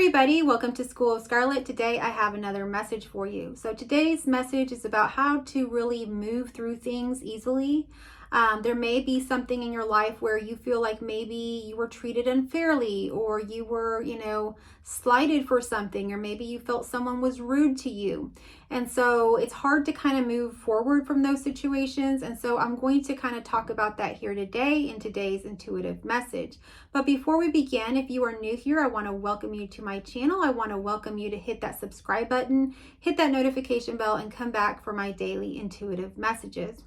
everybody, welcome to School of Scarlett. Today I have another message for you. So today's message is about how to really move through things easily. There may be something in your life where you feel like maybe you were treated unfairly, or you were, slighted for something, or maybe you felt someone was rude to you. And so it's hard to kind of move forward from those situations. And so I'm going to kind of talk about that here today in today's intuitive message. But before we begin, if you are new here, I want to welcome you to my channel. I want to welcome you to hit that subscribe button, hit that notification bell, and come back for my daily intuitive messages.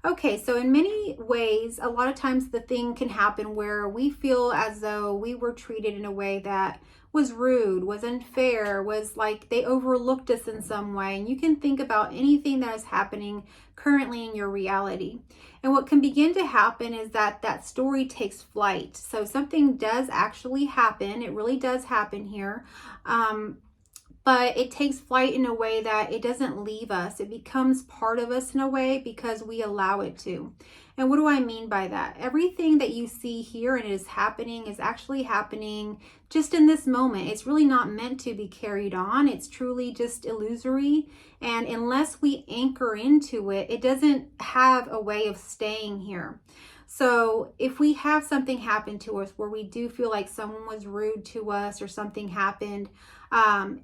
Okay, so in many ways, a lot of times the thing can happen where we feel as though we were treated in a way that was rude, was unfair, was like they overlooked us in some way. And you can think about anything that is happening currently in your reality. And what can begin to happen is that that story takes flight. So something does actually happen. It really does happen here. But it takes flight in a way that it doesn't leave us. It becomes part of us in a way because we allow it to. And what do I mean by that? Everything that you see here and is happening is actually happening just in this moment. It's really not meant to be carried on. It's truly just illusory. And unless we anchor into it, it doesn't have a way of staying here. So if we have something happen to us where we do feel like someone was rude to us or something happened,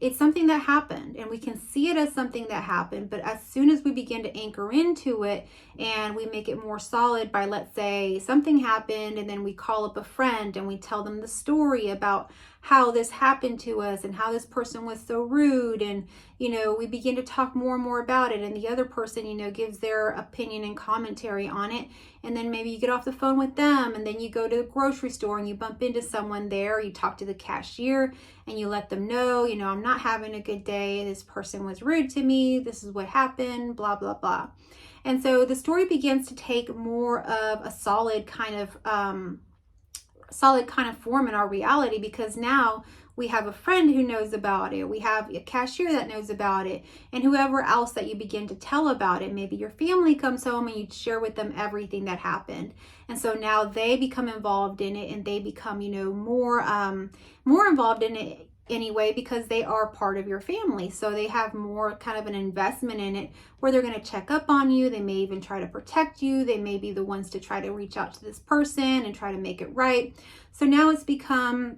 it's something that happened and we can see it as something that happened. But as soon as we begin to anchor into it and we make it more solid by, let's say, something happened, and then we call up a friend and we tell them the story about how this happened to us and how this person was so rude, and we begin to talk more and more about it, and the other person gives their opinion and commentary on it, and then maybe you get off the phone with them, and then you go to the grocery store and you bump into someone there, you talk to the cashier and you let them know, I'm not having a good day, this person was rude to me, this is what happened, blah blah blah. And so the story begins to take more of a solid kind of form in our reality, because now we have a friend who knows about it, we have a cashier that knows about it, and whoever else that you begin to tell about it. Maybe your family comes home and you share with them everything that happened, and so now they become involved in it, and they become more involved in it anyway, because they are part of your family. So they have more kind of an investment in it, where they're going to check up on you. They may even try to protect you. They may be the ones to try to reach out to this person and try to make it right. So now it's become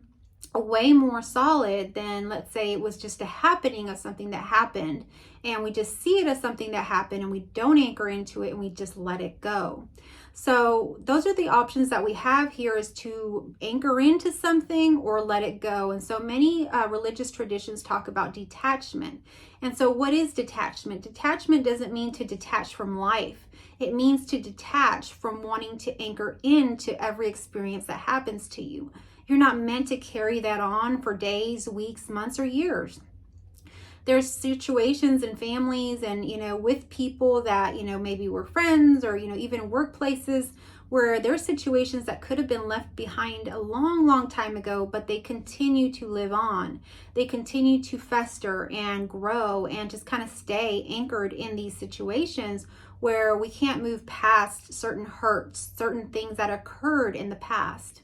a way more solid than, let's say, it was just a happening of something that happened, and we just see it as something that happened and we don't anchor into it and we just let it go. So those are the options that we have here, is to anchor into something or let it go. And so many religious traditions talk about detachment. And so what is detachment? Detachment doesn't mean to detach from life. It means to detach from wanting to anchor into every experience that happens to you. You're not meant to carry that on for days, weeks, months, or years. There's situations in families and, with people that, maybe were friends, or, even workplaces, where there's situations that could have been left behind a long, long time ago, but they continue to live on. They continue to fester and grow and just kind of stay anchored in these situations where we can't move past certain hurts, certain things that occurred in the past.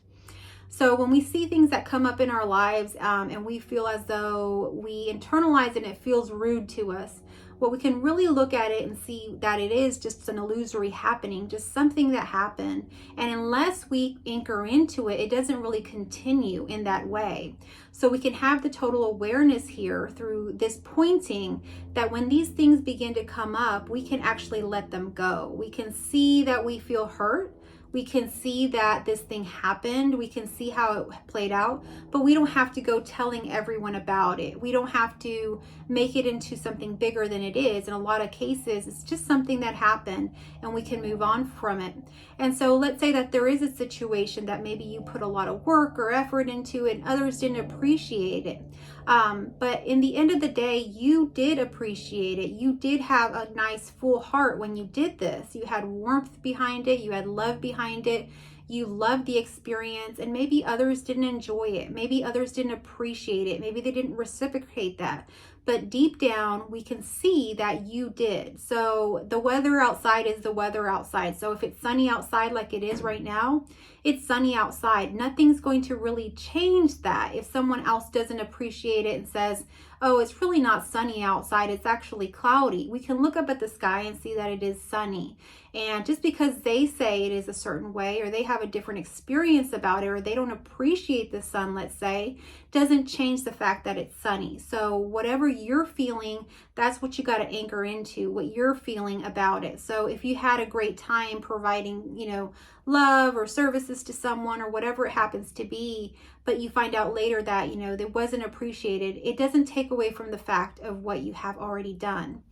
So when we see things that come up in our lives and we feel as though we internalize it and it feels rude to us, well, we can really look at it and see that it is just an illusory happening, just something that happened. And unless we anchor into it, it doesn't really continue in that way. So we can have the total awareness here through this pointing that when these things begin to come up, we can actually let them go. We can see that we feel hurt. We can see that this thing happened. We can see how it played out, but we don't have to go telling everyone about it. We don't have to make it into something bigger than it is. In a lot of cases, it's just something that happened and we can move on from it. And so let's say that there is a situation that maybe you put a lot of work or effort into it and others didn't appreciate it. But in the end of the day, you did appreciate it. You did have a nice full heart when you did this. You had warmth behind it. You had love behind it. You loved the experience, and maybe others didn't enjoy it. Maybe others didn't appreciate it. Maybe they didn't reciprocate that. but deep down we can see that you did. So the weather outside is the weather outside. So if it's sunny outside like it is right now, it's sunny outside. Nothing's going to really change that if someone else doesn't appreciate it and says, oh, it's really not sunny outside, it's actually cloudy. We can look up at the sky and see that it is sunny. And just because they say it is a certain way, or they have a different experience about it, or they don't appreciate the sun, let's say, doesn't change the fact that it's sunny. So whatever you're feeling, that's what you got to anchor into, what you're feeling about it. So if you had a great time providing, love or services to someone or whatever it happens to be, but you find out later that, that wasn't appreciated, it doesn't take away from the fact of what you have already done.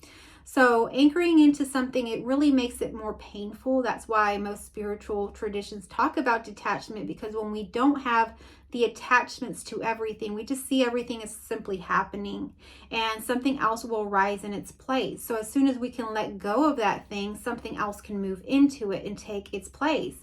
So anchoring into something, it really makes it more painful. That's why most spiritual traditions talk about detachment, because when we don't have the attachments to everything, we just see everything as simply happening, and something else will rise in its place. So as soon as we can let go of that thing, something else can move into it and take its place.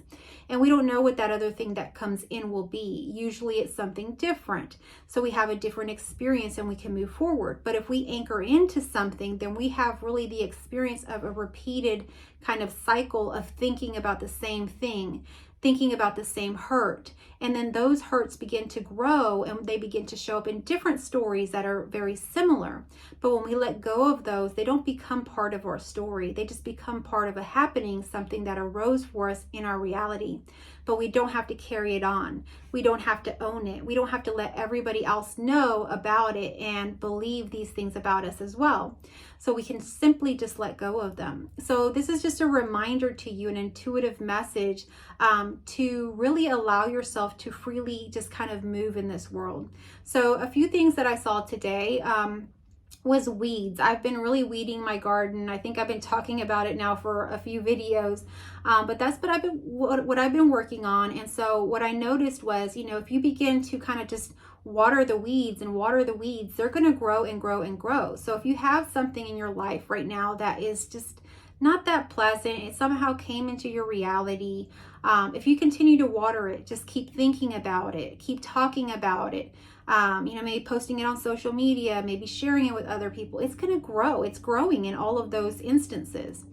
And we don't know what that other thing that comes in will be. Usually it's something different. So we have a different experience and we can move forward. But if we anchor into something, then we have really the experience of a repeated kind of cycle of thinking about the same thing, thinking about the same hurt. And then those hurts begin to grow and they begin to show up in different stories that are very similar. But when we let go of those, they don't become part of our story. They just become part of a happening, something that arose for us in our reality. But we don't have to carry it on. We don't have to own it. We don't have to let everybody else know about it and believe these things about us as well. So we can simply just let go of them. So this is just a reminder to you, an intuitive message to really allow yourself to freely just kind of move in this world. So a few things that I saw today was weeds. I've been really weeding my garden. I think I've been talking about it now for a few videos, but that's what I've been working on. And so what I noticed was, if you begin to kind of just water the weeds, they're going to grow and grow and grow. So if you have something in your life right now that is just not that pleasant, it somehow came into your reality, if you continue to water it, just keep thinking about it, keep talking about it, maybe posting it on social media, maybe sharing it with other people, it's going to grow. It's growing in all of those instances.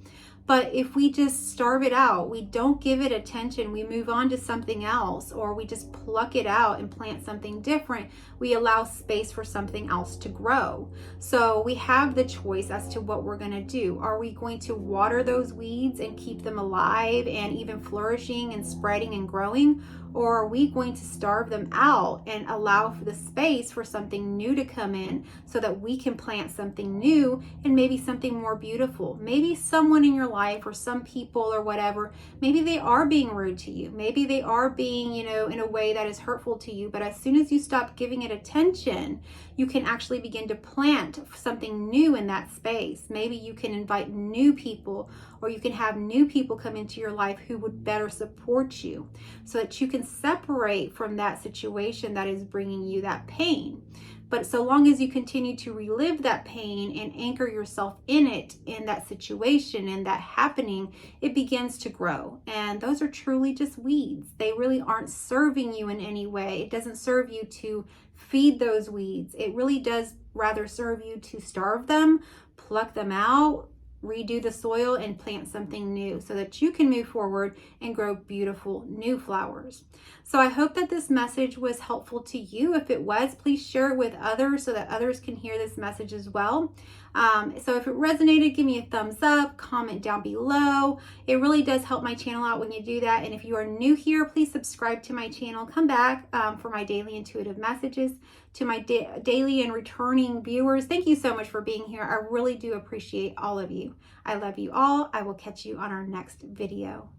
But if we just starve it out, we don't give it attention, we move on to something else, or we just pluck it out and plant something different, we allow space for something else to grow. So we have the choice as to what we're going to do. Are we going to water those weeds and keep them alive and even flourishing and spreading and growing? Or are we going to starve them out and allow for the space for something new to come in so that we can plant something new and maybe something more beautiful? Maybe someone in your life or some people or whatever, maybe they are being rude to you. Maybe they are being, in a way that is hurtful to you. But as soon as you stop giving it attention, you can actually begin to plant something new in that space. Maybe you can invite new people, or you can have new people come into your life who would better support you so that you can separate from that situation that is bringing you that pain. But so long as you continue to relive that pain and anchor yourself in it, in that situation and that happening, it begins to grow. And those are truly just weeds. They really aren't serving you in any way. It doesn't serve you to feed those weeds. It really does rather serve you to starve them, pluck them out, redo the soil, and plant something new so that you can move forward and grow beautiful new flowers. So I hope that this message was helpful to you. If it was, please share it with others so that others can hear this message as well. So if it resonated, give me a thumbs up, comment down below. It really does help my channel out when you do that. And if you are new here, please subscribe to my channel. Come back for my daily intuitive messages. To my daily and returning viewers, thank you so much for being here. I really do appreciate all of you. I love you all. I will catch you on our next video.